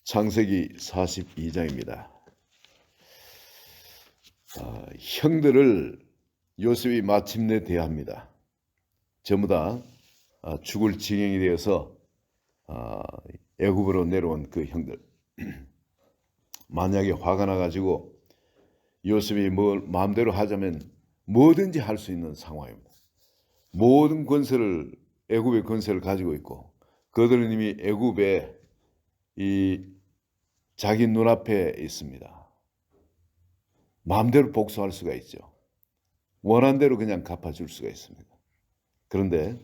창세기 42장입니다. 형들을 요셉이 마침내 대합니다. 전부 다 죽을 지경이 되어서 애굽으로 내려온 그 형들. 만약에 화가 나가지고 요셉이 뭘 마음대로 하자면 뭐든지 할 수 있는 상황입니다. 모든 권세를, 애굽의 권세를 가지고 있고, 그들은 이미 애굽에 자기 눈앞에 있습니다. 마음대로 복수할 수가 있죠. 원한 대로 그냥 갚아줄 수가 있습니다. 그런데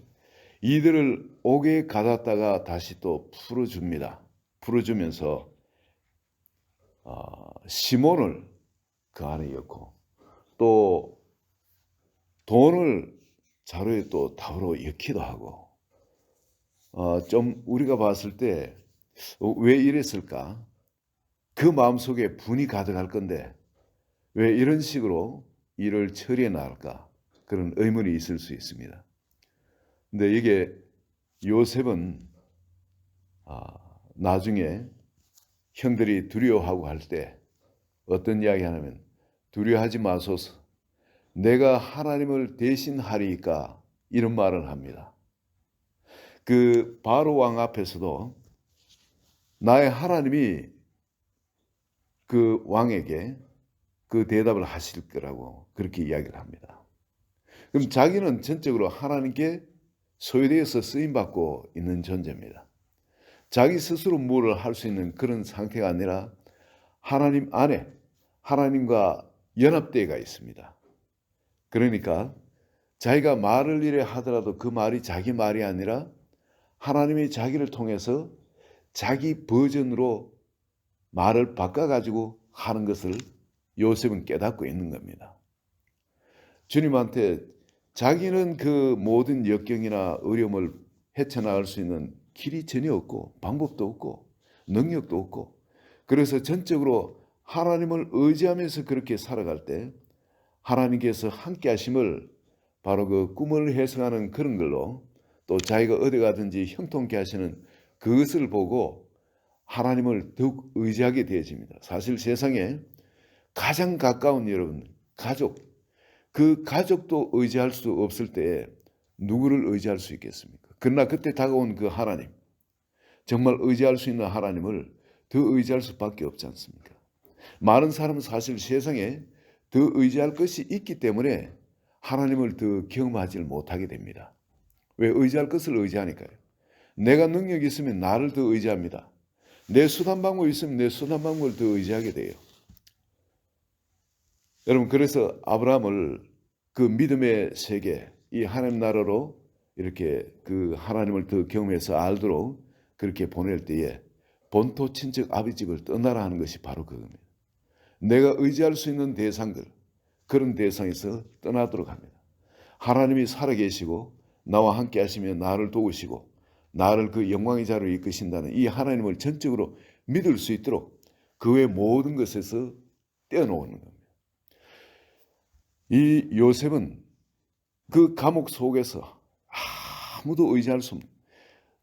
이들을 옥에 가뒀다가 다시 또 풀어줍니다. 풀어주면서 시몬을 그 안에 넣고, 또 돈을 자루에 또 답으로 넣기도 하고, 좀 우리가 봤을 때 왜 이랬을까? 그 마음속에 분이 가득할 건데 왜 이런 식으로 일을 처리해 나갈까? 그런 의문이 있을 수 있습니다. 근데 이게 요셉은 나중에 형들이 두려워하고 할 때 어떤 이야기 하냐면, 두려워하지 마소서, 내가 하나님을 대신하리이까, 이런 말을 합니다. 그 바로 왕 앞에서도 나의 하나님이 그 왕에게 그 대답을 하실 거라고 그렇게 이야기를 합니다. 그럼 자기는 전적으로 하나님께 소유되어서 쓰임받고 있는 존재입니다. 자기 스스로 뭐를 할 수 있는 그런 상태가 아니라 하나님 안에 하나님과 연합대가 있습니다. 그러니까 자기가 말을 이래 하더라도 그 말이 자기 말이 아니라 하나님이 자기를 통해서 자기 버전으로 말을 바꿔가지고 하는 것을 요셉은 깨닫고 있는 겁니다. 주님한테 자기는 그 모든 역경이나 어려움을 헤쳐나갈 수 있는 길이 전혀 없고, 방법도 없고, 능력도 없고, 그래서 전적으로 하나님을 의지하면서 그렇게 살아갈 때 하나님께서 함께 하심을, 바로 그 꿈을 해석하는 그런 걸로, 또 자기가 어디 가든지 형통케 하시는 그것을 보고 하나님을 더욱 의지하게 되어집니다. 사실 세상에 가장 가까운 여러분, 가족, 그 가족도 의지할 수 없을 때 누구를 의지할 수 있겠습니까? 그러나 그때 다가온 그 하나님, 정말 의지할 수 있는 하나님을 더 의지할 수밖에 없지 않습니까? 많은 사람은 사실 세상에 더 의지할 것이 있기 때문에 하나님을 더 경험하지 못하게 됩니다. 왜? 의지할 것을 의지하니까요. 내가 능력이 있으면 나를 더 의지합니다. 내 수단 방법이 있으면 내 수단 방법을 더 의지하게 돼요. 여러분, 그래서 아브라함을 그 믿음의 세계, 이 하나님 나라로 이렇게 그 하나님을 더 경험해서 알도록 그렇게 보낼 때에 본토 친척 아비 집을 떠나라 하는 것이 바로 그겁니다. 내가 의지할 수 있는 대상들, 그런 대상에서 떠나도록 합니다. 하나님이 살아계시고 나와 함께 하시며 나를 도우시고 나를 그 영광의 자리로 이끄신다는 이 하나님을 전적으로 믿을 수 있도록 그 외 모든 것에서 떼어놓는 겁니다. 이 요셉은 그 감옥 속에서 아무도 의지할 수 없는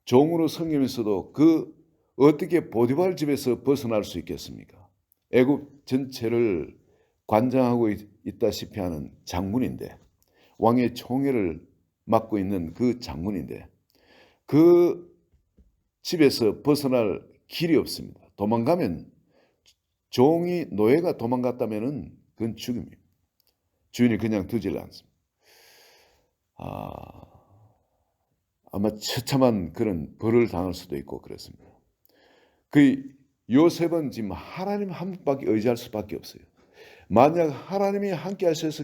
종으로 섬기면서도 그 어떻게 보디발 집에서 벗어날 수 있겠습니까? 애굽 전체를 관장하고 있다시피 하는 장군인데, 왕의 총애를 맡고 있는 그 장군인데, 그 집에서 벗어날 길이 없습니다. 도망가면, 종이, 노예가 도망갔다면 그건 죽음입니다. 주인이 그냥 두질 않습니다. 아마 처참한 그런 벌을 당할 수도 있고 그렇습니다. 그 요셉은 지금 하나님 한 분밖에 의지할 수밖에 없어요. 만약 하나님이 함께 하셔서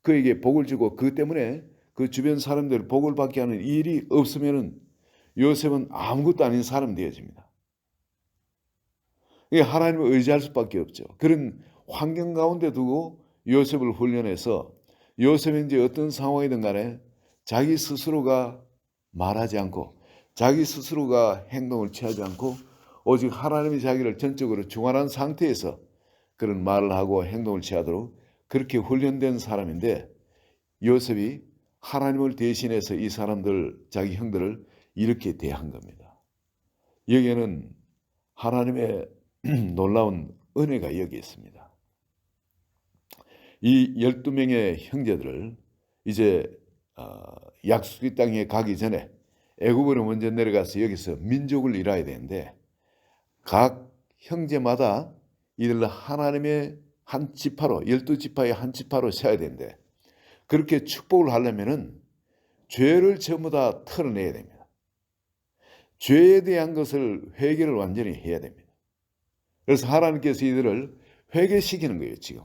그에게 복을 주고 그 때문에 그 주변 사람들 복을 받게 하는 일이 없으면은 요셉은 아무것도 아닌 사람이 되어집니다. 하나님을 의지할 수밖에 없죠. 그런 환경 가운데 두고 요셉을 훈련해서 요셉이 이제 어떤 상황이든 간에 자기 스스로가 말하지 않고 자기 스스로가 행동을 취하지 않고 오직 하나님이 자기를 전적으로 중환한 상태에서 그런 말을 하고 행동을 취하도록 그렇게 훈련된 사람인데, 요셉이 하나님을 대신해서 이 사람들, 자기 형들을 이렇게 대한 겁니다. 여기에는 하나님의 놀라운 은혜가 여기 있습니다. 이 12명의 형제들을 이제 약속의 땅에 가기 전에 애굽으로 먼저 내려가서 여기서 민족을 이뤄야 되는데 각 형제마다 이들 하나님의 한 지파로 12지파의 한 지파로 세야 되는데 그렇게 축복을 하려면은 죄를 전부 다 털어내야 됩니다. 죄에 대한 것을 회개를 완전히 해야 됩니다. 그래서 하나님께서 이들을 회개시키는 거예요. 지금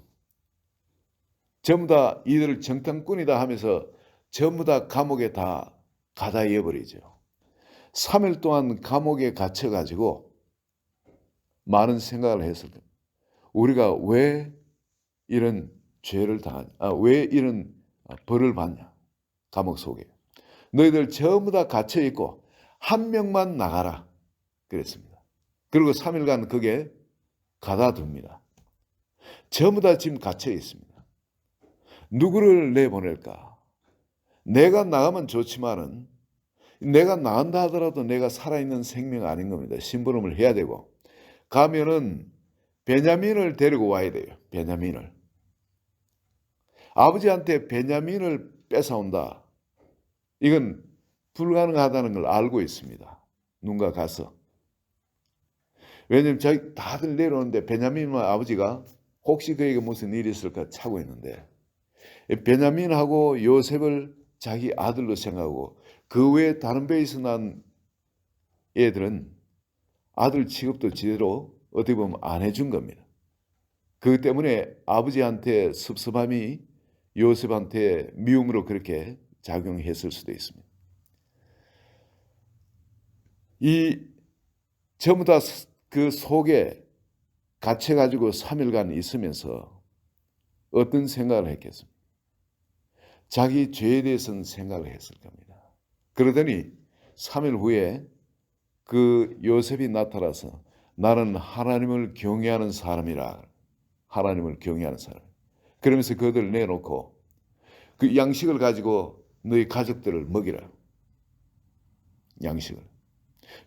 전부 다 이들을 정탐꾼이다 하면서 전부 다 감옥에 다 가다 이어버리죠. 3일 동안 감옥에 갇혀가지고 많은 생각을 했을 겁니다. 우리가 왜 이런 죄를 당하냐, 왜 이런 벌을 받냐. 감옥 속에 너희들 전부 다 갇혀 있고 한 명만 나가라 그랬습니다. 그리고 3일간 그게 가다둡니다. 전부 다 지금 갇혀 있습니다. 누구를 내보낼까? 내가 나가면 좋지만은 내가 나간다 하더라도 내가 살아있는 생명 아닌 겁니다. 심부름을 해야 되고 가면은 베냐민을 데리고 와야 돼요. 베냐민을. 아버지한테 베냐민을 뺏어온다. 이건 불가능하다는 걸 알고 있습니다. 누군가 가서. 왜냐면 자기 다들 내려오는데 베냐민과 아버지가 혹시 그에게 무슨 일이 있을까 차고 있는데 베냐민하고 요셉을 자기 아들로 생각하고 그 외에 다른 배에서 난 애들은 아들 취급도 제대로 어떻게 보면 안 해준 겁니다. 그것 때문에 아버지한테 섭섭함이 요셉한테 미움으로 그렇게 작용했을 수도 있습니다. 이 전부 다 그 속에 갇혀가지고 3일간 있으면서 어떤 생각을 했겠습니까? 자기 죄에 대해서는 생각을 했을 겁니다. 그러더니 3일 후에 그 요셉이 나타나서 나는 하나님을 경외하는 사람이라. 하나님을 경외하는 사람. 그러면서 그들을 내놓고 그 양식을 가지고 너희 가족들을 먹이라. 양식을.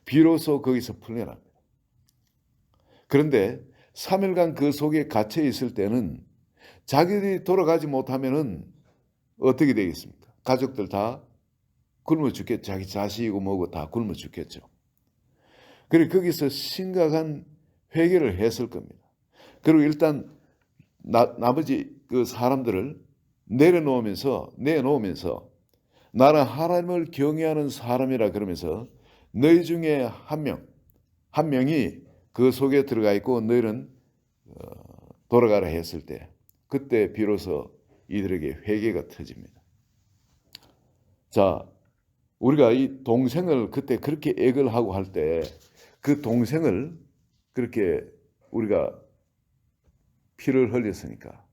비로소 거기서 풀려납니다. 그런데 3일간 그 속에 갇혀 있을 때는 자기들이 돌아가지 못하면은 어떻게 되겠습니까? 가족들 다 굶어 죽겠죠. 자기 자식이고 뭐고 다 굶어 죽겠죠. 그리고 거기서 심각한 회개를 했을 겁니다. 그리고 일단 나머지 그 사람들을 내놓으면서 나는 하나님을 경외하는 사람이라 그러면서 너희 중에 한 명이 그 속에 들어가 있고 너희는 돌아가라 했을 때 그때 비로소 이들에게 회개가 터집니다. 자, 우리가 이 동생을 그때 그렇게 애걸 하고 할 때 그 동생을 그렇게 우리가 피를 흘렸으니까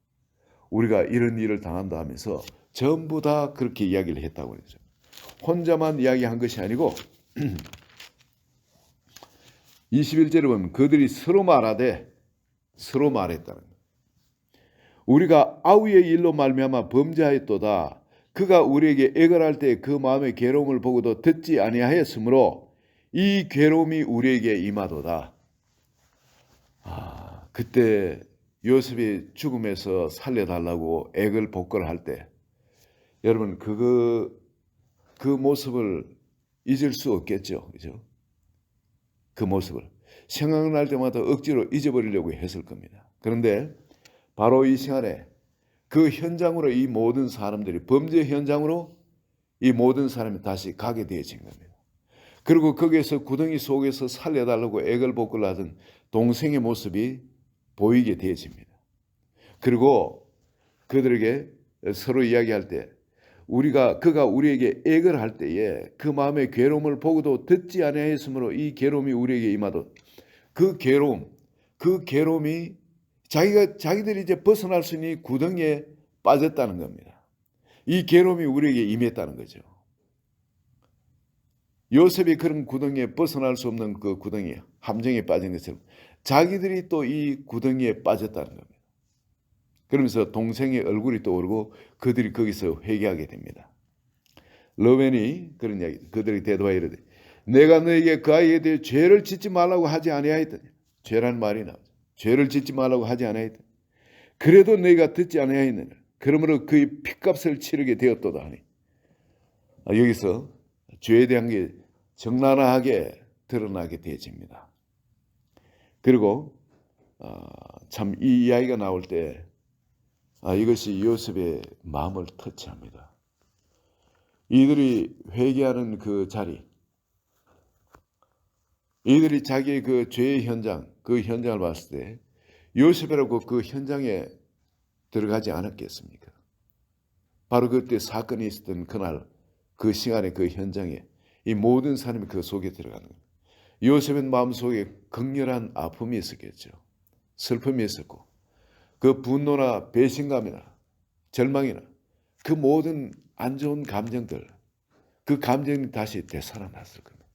우리가 이런 일을 당한다 하면서 전부 다 그렇게 이야기를 했다고 그러죠. 혼자만 이야기한 것이 아니고 21절에 보면 그들이 서로 말하되 서로 말했다는 거예요. 우리가 아우의 일로 말미암아 범죄하였도다. 그가 우리에게 애걸할 때 그 마음의 괴로움을 보고도 듣지 아니하였으므로 이 괴로움이 우리에게 임하도다. 그때 요셉이 죽음에서 살려달라고 애걸 복걸 할 때 여러분 그 모습을 잊을 수 없겠죠. 그죠? 그 모습을 생각날 때마다 억지로 잊어버리려고 했을 겁니다. 그런데 바로 이 시간에 그 현장으로 이 모든 사람들이 범죄 현장으로 이 모든 사람이 다시 가게 되어진 겁니다. 그리고 거기에서 구덩이 속에서 살려달라고 애걸복걸 하던 동생의 모습이 보이게 되어집니다. 그리고 그들에게 서로 이야기할 때 그가 우리에게 애걸할 때에 그 마음의 괴로움을 보고도 듣지 아니하였으므로 이 괴로움이 우리에게 임하도 그 괴로움이 자기들이 이제 벗어날 수 있는 구덩이에 빠졌다는 겁니다. 이 괴로움이 우리에게 임했다는 거죠. 요셉이 그런 구덩이에 벗어날 수 없는 그 구덩이 함정에 빠진 것처럼 자기들이 또 이 구덩이에 빠졌다는 겁니다. 그러면서 동생의 얼굴이 떠오르고 그들이 거기서 회개하게 됩니다. 러벤이 그런 이야기, 그들이 대답하여 이르되 내가 너에게 그 아이에 대해 죄를 짓지 말라고 하지 아니하였더니, 죄라는 말이 나오죠. 죄를 짓지 말라고 하지 아니하였더니 그래도 너희가 듣지 아니하였느냐. 그러므로 그의 핏값을 치르게 되었도다 하니, 여기서 죄에 대한 게 적나라하게 드러나게 되어집니다. 그리고 참 이 이야기가 나올 때 이것이 요셉의 마음을 터치합니다. 이들이 회개하는 그 자리, 이들이 자기의 그 죄의 현장, 그 현장을 봤을 때 요셉이라고 그 현장에 들어가지 않았겠습니까? 바로 그때 사건이 있었던 그날 그 시간에 그 현장에 이 모든 사람이 그 속에 들어가는 거예요. 요셉의 마음속에 극렬한 아픔이 있었겠죠. 슬픔이 있었고 그 분노나 배신감이나 절망이나 그 모든 안 좋은 감정들, 그 감정이 다시 되살아났을 겁니다.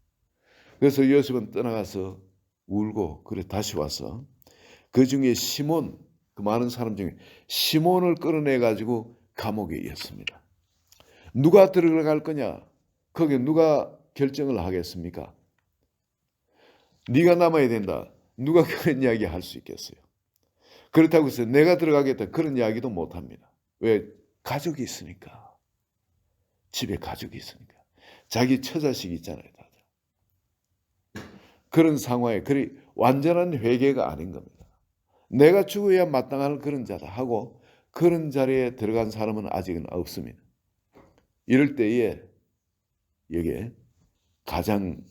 그래서 요셉은 떠나가서 울고 그래 다시 와서 그 중에 시몬, 그 많은 사람 중에 시몬을 끌어내 가지고 감옥에 있었습니다. 누가 들어갈 거냐? 거기에 누가 결정을 하겠습니까? 네가 남아야 된다. 누가 그런 이야기 할 수 있겠어요? 그렇다고 해서 내가 들어가겠다 그런 이야기도 못합니다. 왜? 가족이 있으니까. 집에 가족이 있으니까. 자기 처자식이 있잖아요. 다들. 그런 상황에 완전한 회개가 아닌 겁니다. 내가 죽어야 마땅할 그런 자다 하고 그런 자리에 들어간 사람은 아직은 없습니다. 이럴 때에 여기에 가장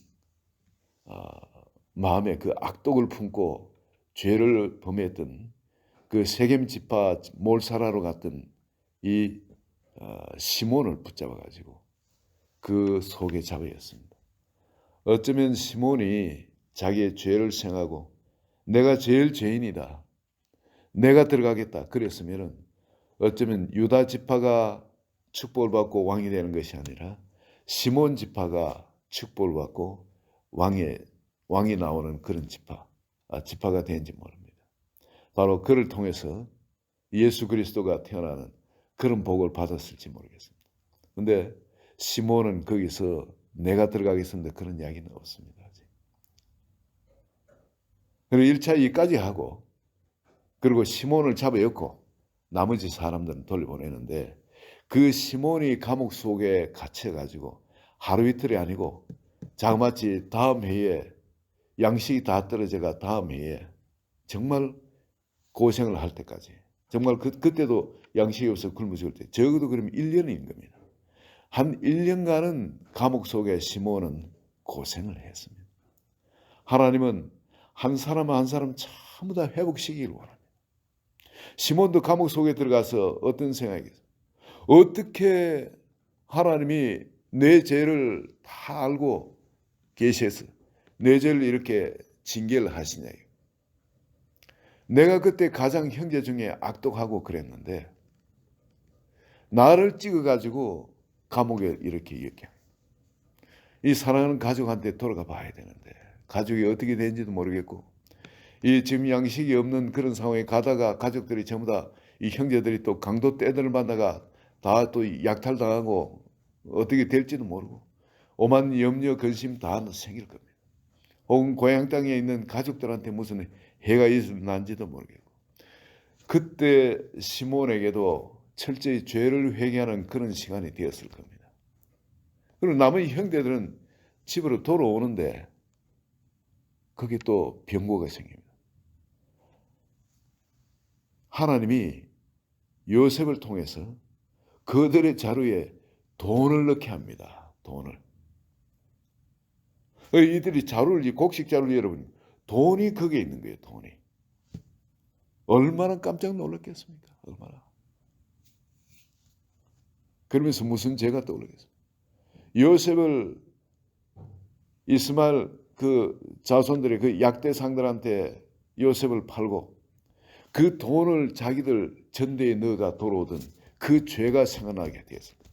마음에 그 악독을 품고 죄를 범했던 그 세겜 지파 몰살하러 갔던 이 시몬을 붙잡아 가지고 그 속에 잡아였습니다. 어쩌면 시몬이 자기의 죄를 생각하고 내가 제일 죄인이다. 내가 들어가겠다. 그랬으면은 어쩌면 유다 지파가 축복을 받고 왕이 되는 것이 아니라 시몬 지파가 축복을 받고 왕이 나오는 그런 지파가 되는지 모릅니다. 바로 그를 통해서 예수 그리스도가 태어나는 그런 복을 받았을지 모르겠습니다. 그런데 시몬은 거기서 내가 들어가겠습니다. 그런 이야기는 없습니다. 그리고 1차 이까지 하고 그리고 시몬을 잡아였고 나머지 사람들은 돌려보내는데 그 시몬이 감옥 속에 갇혀가지고 하루 이틀이 아니고 자그마치 다음 해에 양식이 다 떨어져가 다음 해에 정말 고생을 할 때까지 정말 그때도 양식이 없어 굶어 죽을 때 적어도 그러면 1년인 겁니다. 한 1년간은 감옥 속에 시몬은 고생을 했습니다. 하나님은 한 사람 한 사람 전부 다 회복시키기를 원합니다. 시몬도 감옥 속에 들어가서 어떤 생각이겠어요? 어떻게 하나님이 내 죄를 다 알고 계셔서 내 죄를 이렇게 징계를 하시냐. 내가 그때 가장 형제 중에 악독하고 그랬는데 나를 찍어가지고 감옥에 이렇게 이 사랑하는 가족한테 돌아가 봐야 되는데 가족이 어떻게 되는지도 모르겠고 이 지금 양식이 없는 그런 상황에 가다가 가족들이 전부 다 이 형제들이 또 강도 떼들을 만나가 다 또 약탈당하고 어떻게 될지도 모르고 오만 염려 근심 다 생길 겁니다. 혹은 고향 땅에 있는 가족들한테 무슨 해가 있을는지도 모르겠고 그때 시몬에게도 철저히 죄를 회개하는 그런 시간이 되었을 겁니다. 그리고 남은 형제들은 집으로 돌아오는데 거기 또 병고가 생깁니다. 하나님이 요셉을 통해서 그들의 자루에 돈을 넣게 합니다. 돈을. 이들이 자루를, 곡식 자루를 여러분, 돈이 거기에 있는 거예요. 돈이. 얼마나 깜짝 놀랐겠습니까? 얼마나. 그러면서 무슨 죄가 떠오르겠습니까? 요셉을 이스마엘 그 자손들의 그 약대상들한테 요셉을 팔고 그 돈을 자기들 전대에 넣어가 돌아오던 그 죄가 생각나게 되었습니다.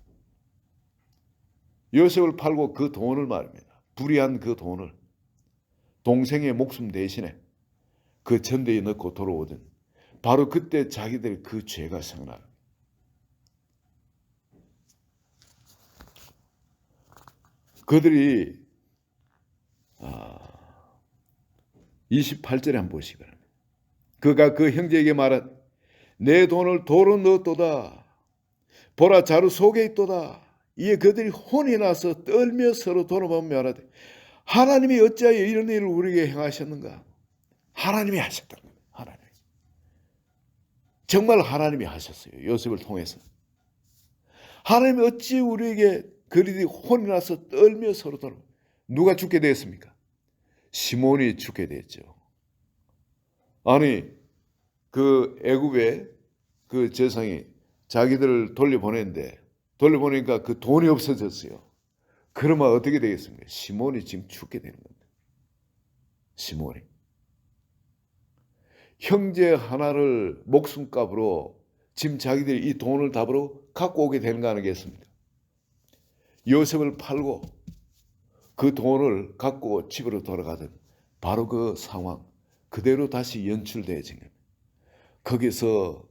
요셉을 팔고 그 돈을 말입니다. 불의한 그 돈을 동생의 목숨 대신에 그 전대에 넣고 돌아오던 바로 그때 자기들 그 죄가 생각나요. 그들이 28절에 한번 보시기 바랍니다. 그가 그 형제에게 말한 내 돈을 도로 넣었도다. 보라 자루 속에 있도다. 이에 그들이 혼이 나서 떨며 서로 돌아보며 말하되 하나님이 어찌하여 이런 일을 우리에게 행하셨는가? 하나님이 하셨다는 겁니다. 하나님. 정말 하나님이 하셨어요. 요셉을 통해서. 하나님이 어찌 우리에게 그들이 혼이 나서 떨며 서로 돌아보며 누가 죽게 되었습니까? 시몬이 죽게 됐죠. 아니 그 애굽의 그 재상이 자기들을 돌려보내니까 그 돈이 없어졌어요. 그러면 어떻게 되겠습니까? 시몬이 지금 죽게 되는 겁니다. 시몬이. 형제 하나를 목숨값으로 지금 자기들이 이 돈을 답으로 갖고 오게 되는 거 아니겠습니까? 요셉을 팔고 그 돈을 갖고 집으로 돌아가던 바로 그 상황 그대로 다시 연출되어진 겁니다. 거기서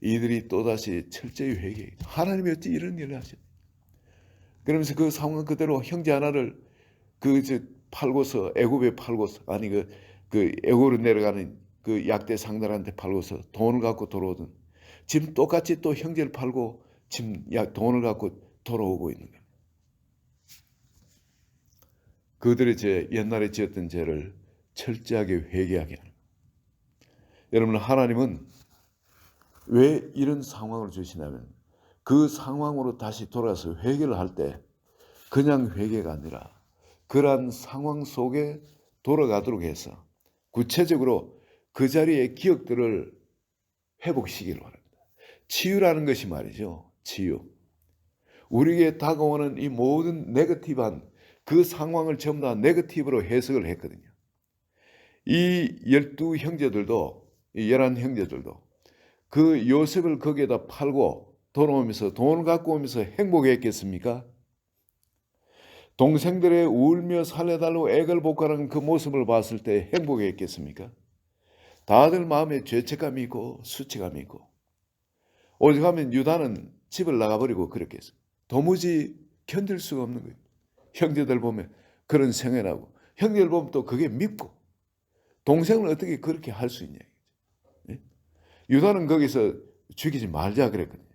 이들이 또다시 철저히 회개해. 하나님이 어찌 이런 일을 하셨냐. 그러면서 그 상황 그대로 형제 하나를 팔고서 애굽에 팔고서 아니 그 애굽으로 내려가는 그 약대 상들한테 팔고서 돈을 갖고 돌아오던 지금 똑같이 또 형제를 팔고 지금 돈을 갖고 돌아오고 있는 거예요. 그들의 옛날에 지었던 죄를 철저하게 회개하게 하는 거예요. 여러분 하나님은 왜 이런 상황을 주시냐면 그 상황으로 다시 돌아가서 회개를 할 때 그냥 회개가 아니라 그러한 상황 속에 돌아가도록 해서 구체적으로 그 자리의 기억들을 회복시키기를 바랍니다. 치유라는 것이 말이죠. 치유. 우리에게 다가오는 이 모든 네거티브한 그 상황을 전부 다 네거티브로 해석을 했거든요. 이 12 형제들도 이 11 형제들도 그 요셉을 거기에다 팔고 돌아오면서 돈을 갖고 오면서 행복했겠습니까? 동생들의 울며 살려달라고 애걸 복하는 그 모습을 봤을 때 행복했겠습니까? 다들 마음에 죄책감이 있고 수치감이 있고 오죽하면 유다는 집을 나가버리고 그랬겠어요. 도무지 견딜 수가 없는 거예요. 형제들 보면 그런 생각나고 형제들 보면 또 그게 밉고 동생을 어떻게 그렇게 할 수 있냐. 유다는 거기서 죽이지 말자 그랬거든요.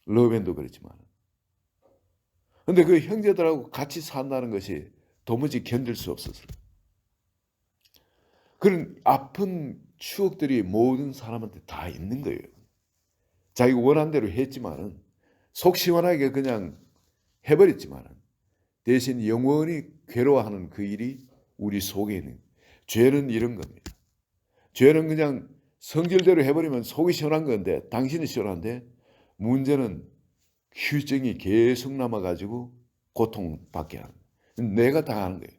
러벤도 그랬지만. 근데 그 형제들하고 같이 산다는 것이 도무지 견딜 수 없었어요. 그런 아픈 추억들이 모든 사람한테 다 있는 거예요. 자기가 원한 대로 했지만은 속 시원하게 그냥 해버렸지만은 대신 영원히 괴로워하는 그 일이 우리 속에 있는 거예요. 죄는 이런 겁니다. 죄는 그냥 성질대로 해버리면 속이 시원한 건데 당신이 시원한데 문제는 휴증이 계속 남아가지고 고통받게 하는 거예요. 내가 당하는 거예요.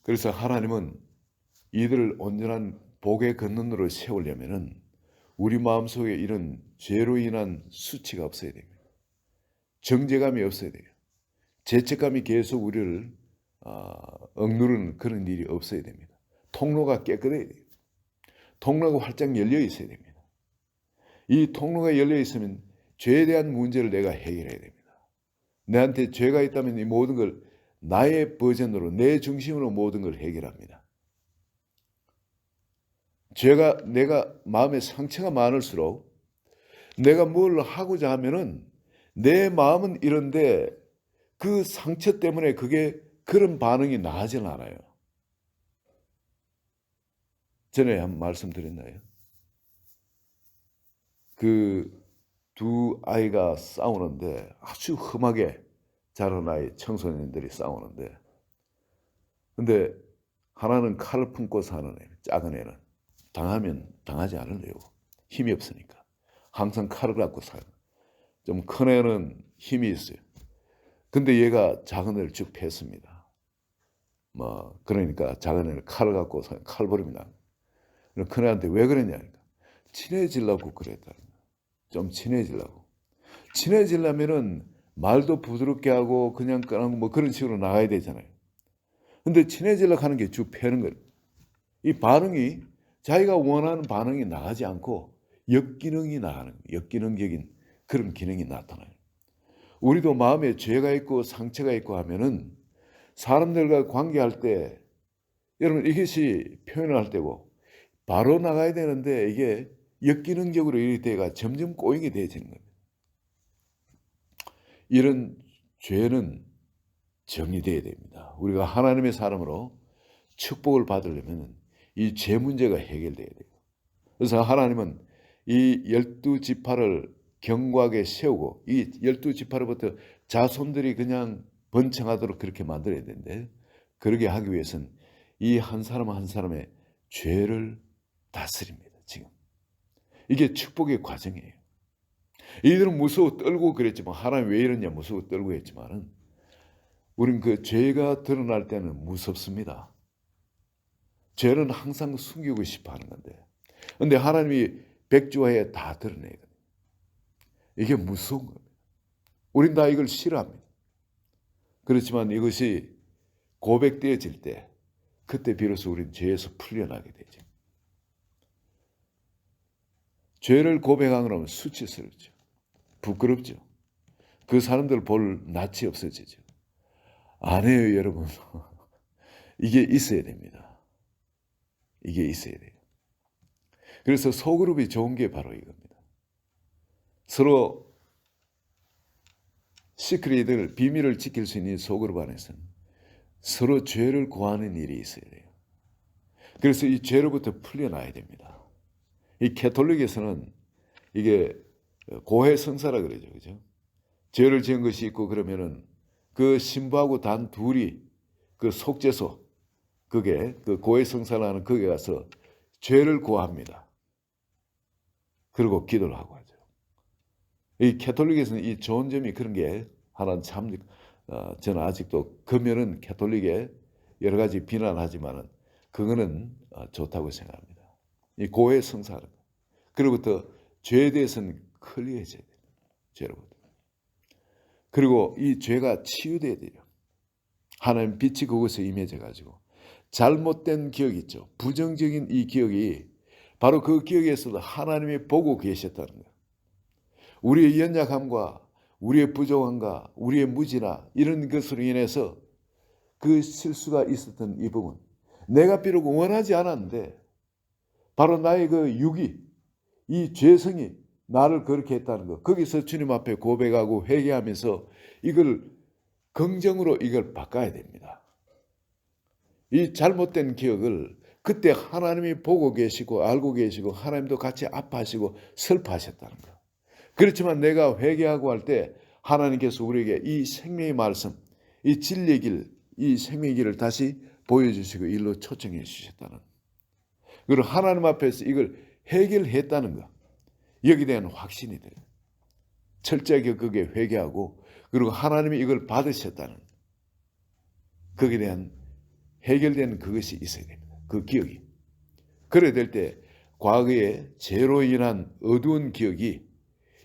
그래서 하나님은 이들을 온전한 복의 근원으로 세우려면은 우리 마음속에 이런 죄로 인한 수치가 없어야 됩니다. 정죄감이 없어야 돼요. 죄책감이 계속 우리를 억누르는 그런 일이 없어야 됩니다. 통로가 깨끗해야 돼요. 통로가 활짝 열려 있어야 됩니다. 이 통로가 열려 있으면 죄에 대한 문제를 내가 해결해야 됩니다. 내한테 죄가 있다면 이 모든 걸 나의 버전으로 내 중심으로 모든 걸 해결합니다. 내가 마음에 상처가 많을수록 내가 뭘 하고자 하면은 내 마음은 이런데 그 상처 때문에 그게 그런 반응이 나하지는 않아요. 전에 한 말씀드렸나요? 그 두 아이가 싸우는데 아주 험하게 자란 아이 청소년들이 싸우는데 근데 하나는 칼을 품고 사는 애, 작은 애는 당하면 당하지 않으려고 힘이 없으니까 항상 칼을 갖고 살아요. 좀 큰 애는 힘이 있어요. 근데 얘가 작은 애를 쭉 팼습니다. 그러니까 작은 애는 칼을 갖고 칼버림이 나. 큰 애한테 왜 그랬냐니까 친해지려고 그랬다. 좀 친해지려고. 친해지려면은 말도 부드럽게 하고 그냥 끄는 그런 식으로 나가야 되잖아요. 근데 친해지려고 하는 게 쭉 패는 거예요. 이 반응이 자기가 원하는 반응이 나가지 않고 역기능이 나가는 거예요. 역기능적인 그런 기능이 나타나요. 우리도 마음에 죄가 있고 상처가 있고 하면은 사람들과 관계할 때 여러분 이것이 표현을 할 때고 바로 나가야 되는데 이게 역기능적으로 이렇게 돼가 점점 꼬이게 되어지는 겁니다. 이런 죄는 정리되어야 됩니다. 우리가 하나님의 사람으로 축복을 받으려면 이 죄 문제가 해결돼야 돼요. 그래서 하나님은 이 12지파를 견고하게 세우고 이 12지파로부터 자손들이 그냥 번창하도록 그렇게 만들어야 되는데 그러게 하기 위해서는 이 한 사람 한 사람의 죄를 다스립니다. 지금 이게 축복의 과정이에요. 이들은 무서워 떨고 그랬지만 하나님 왜 이러냐 무서워 떨고 했지만은 우린 그 죄가 드러날 때는 무섭습니다. 죄는 항상 숨기고 싶어 하는 건데 근데 하나님이 백주화에 다 드러내거든요. 이게 무서운 겁니다. 우린 다 이걸 싫어합니다. 그렇지만 이것이 고백되어질 때 그때 비로소 우린 죄에서 풀려나게 되죠. 죄를 고백하면 수치스럽죠. 부끄럽죠. 그 사람들 볼 낯이 없어지죠. 안 해요, 여러분. 이게 있어야 됩니다. 이게 있어야 돼요. 그래서 소그룹이 좋은 게 바로 이겁니다. 서로 시크릿을 비밀을 지킬 수 있는 소그룹 안에서는 서로 죄를 구하는 일이 있어야 돼요. 그래서 이 죄로부터 풀려나야 됩니다. 이 캐톨릭에서는 이게 고해성사라 그러죠. 그죠? 죄를 지은 것이 있고 그러면은 그 신부하고 단 둘이 그 속죄소 그게 그 고해성사라는 거기에 가서 죄를 구합니다. 그리고 기도를 하고 하죠. 이 캐톨릭에서는 이 좋은 점이 그런 게 하나는 참 저는 아직도 금연은 캐톨릭에 여러 가지 비난하지만은 그거는 좋다고 생각합니다. 이 고해 성사는 그로부터 죄에 대해서는 클리어해져야 돼요. 죄로부터. 그리고 이 죄가 치유돼야 돼요. 하나님 빛이 그곳에 임해져 가지고 잘못된 기억 있죠. 부정적인 이 기억이 바로 그 기억에서도 하나님이 보고 계셨다는 거예요. 우리의 연약함과 우리의 부족함과 우리의 무지나 이런 것으로 인해서 그 실수가 있었던 이 부분 내가 비록 원하지 않았는데 바로 나의 그 육이 이 죄성이 나를 그렇게 했다는 거 거기서 주님 앞에 고백하고 회개하면서 이걸 긍정으로 이걸 바꿔야 됩니다. 이 잘못된 기억을 그때 하나님이 보고 계시고 알고 계시고 하나님도 같이 아파하시고 슬퍼하셨다는 거예요. 그렇지만 내가 회개하고 할 때 하나님께서 우리에게 이 생명의 말씀, 이 진리의 길, 이 생명의 길을 다시 보여주시고 일로 초청해 주셨다는 그리고 하나님 앞에서 이걸 해결했다는 거 여기에 대한 확신이 돼요. 철저하게 그게 회개하고 그리고 하나님이 이걸 받으셨다는 거기에 대한 해결되는 그것이 있어야 됩니다. 그 기억이. 그래야 될 때 과거에 죄로 인한 어두운 기억이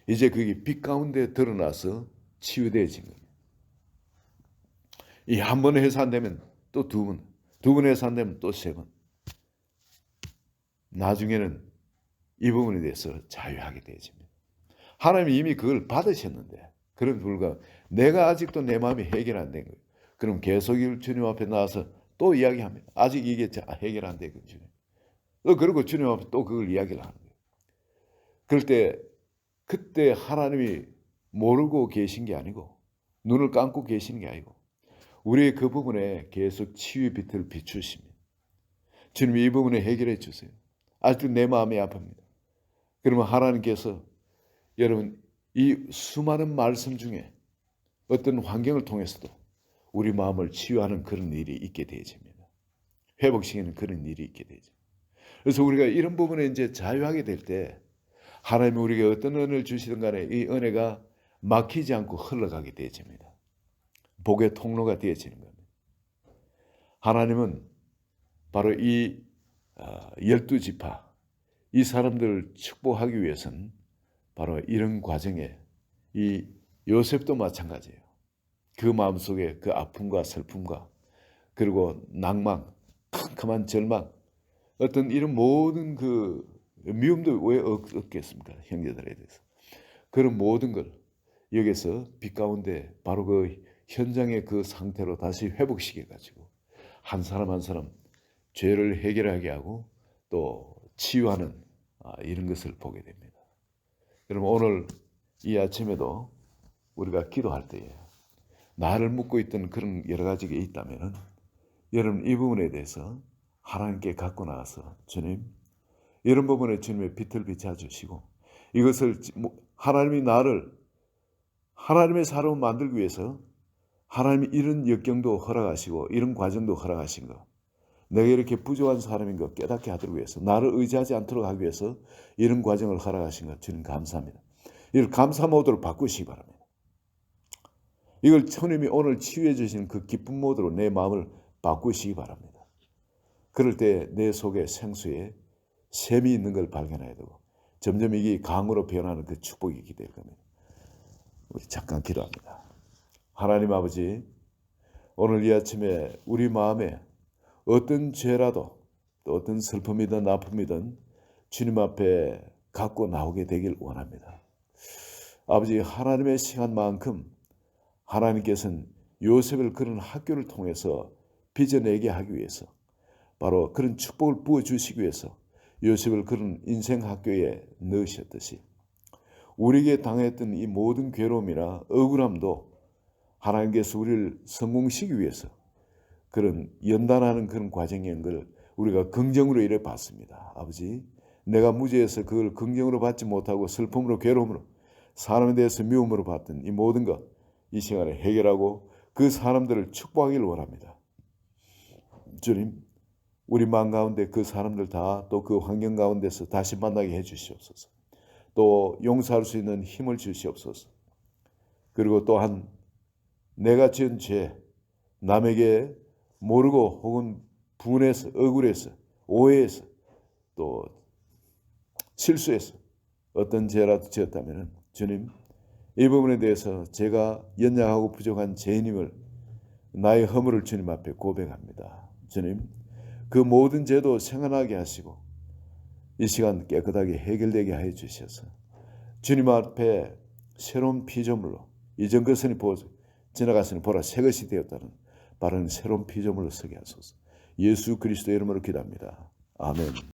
이제 그게 빛 가운데 드러나서 치유되어진 겁니다. 이 한 번 해서 안 되면 또 두 번, 두 번 해서 안 되면 또 세 번. 나중에는 이 부분에 대해서 자유하게 되어집니다. 하나님이 이미 그걸 받으셨는데 그런 불구하고 내가 아직도 내 마음이 해결 안 된 거예요. 그럼 계속 주님 앞에 나와서 또 이야기합니다. 아직 이게 해결 안 되거든요. 주님. 그리고 주님 앞에 또 그걸 이야기를 하는 거예요. 그럴 때 그때 하나님이 모르고 계신 게 아니고 눈을 감고 계시는 게 아니고 우리의 그 부분에 계속 치유의 빛을 비추십니다. 주님 이 부분에 해결해 주세요. 아직도 내 마음이 아픕니다. 그러면 하나님께서 여러분 이 수많은 말씀 중에 어떤 환경을 통해서도 우리 마음을 치유하는 그런 일이 있게 되어집니다. 회복시키는 그런 일이 있게 되죠. 그래서 우리가 이런 부분에 이제 자유하게 될 때 하나님이 우리에게 어떤 은혜를 주시든 간에 이 은혜가 막히지 않고 흘러가게 되어집니다. 복의 통로가 되어지는 겁니다. 하나님은 바로 이 12지파 이 사람들을 축복하기 위해서는 바로 이런 과정에 이 요셉도 마찬가지예요. 그 마음속에 그 아픔과 슬픔과 그리고 낭망, 캄캄한 절망 어떤 이런 모든 그 미움도 왜 없겠습니까? 형제들에 대해서. 그런 모든 걸 여기서 빛 가운데 바로 그 현장의 그 상태로 다시 회복시켜 가지고 한 사람 한 사람 죄를 해결하게 하고 또 치유하는 이런 것을 보게 됩니다. 여러분 오늘 이 아침에도 우리가 기도할 때에 나를 묻고 있던 그런 여러 가지가 있다면은 여러분 이 부분에 대해서 하나님께 갖고 나가서 주님 이런 부분에 주님의 빛을 비춰 주시고 이것을 하나님이 나를 하나님의 사람을 만들기 위해서 하나님이 이런 역경도 허락하시고 이런 과정도 허락하신 것 내가 이렇게 부족한 사람인 것 깨닫게 하도록 위해서 나를 의지하지 않도록 하기 위해서 이런 과정을 허락하신 것 주님 감사합니다. 이걸 감사 모드로 바꾸시기 바랍니다. 이걸 주님이 오늘 치유해 주시는 그 기쁜 모드로 내 마음을 바꾸시기 바랍니다. 그럴 때 내 속에 생수에 샘이 있는 걸 발견해야 되고 점점 이게 강으로 변하는 그 축복이 있게 될 겁니다. 우리 잠깐 기도합니다. 하나님 아버지 오늘 이 아침에 우리 마음에 어떤 죄라도 또 어떤 슬픔이든 아픔이든 주님 앞에 갖고 나오게 되길 원합니다. 아버지 하나님의 시간만큼 하나님께서는 요셉을 그런 학교를 통해서 빚어내게 하기 위해서 바로 그런 축복을 부어주시기 위해서 요셉을 그런 인생 학교에 넣으셨듯이 우리에게 당했던 이 모든 괴로움이나 억울함도 하나님께서 우리를 성공시키기 위해서 그런 연단하는 그런 과정인 걸 우리가 긍정으로 이래 봤습니다. 아버지 내가 무죄해서 그걸 긍정으로 받지 못하고 슬픔으로 괴로움으로 사람에 대해서 미움으로 봤던 이 모든 것 이 시간에 해결하고 그 사람들을 축복하기를 원합니다. 주님 우리 마음 가운데 그 사람들 다 또 그 환경 가운데서 다시 만나게 해 주시옵소서. 또 용서할 수 있는 힘을 주시옵소서. 그리고 또한 내가 지은 죄 남에게 모르고 혹은 분해서 억울해서 오해해서 또 실수해서 어떤 죄라도 지었다면 주님 이 부분에 대해서 제가 연약하고 부족한 죄인임을 나의 허물을 주님 앞에 고백합니다. 주님 그 모든 죄도 생각나게 하시고 이 시간 깨끗하게 해결되게 하여 주셔서 주님 앞에 새로운 피조물로 이전 것은 지나갔으니 보라 새 것이 되었다는 바른 새로운 피조물로 서게 하소서. 예수 그리스도의 이름으로 기도합니다. 아멘.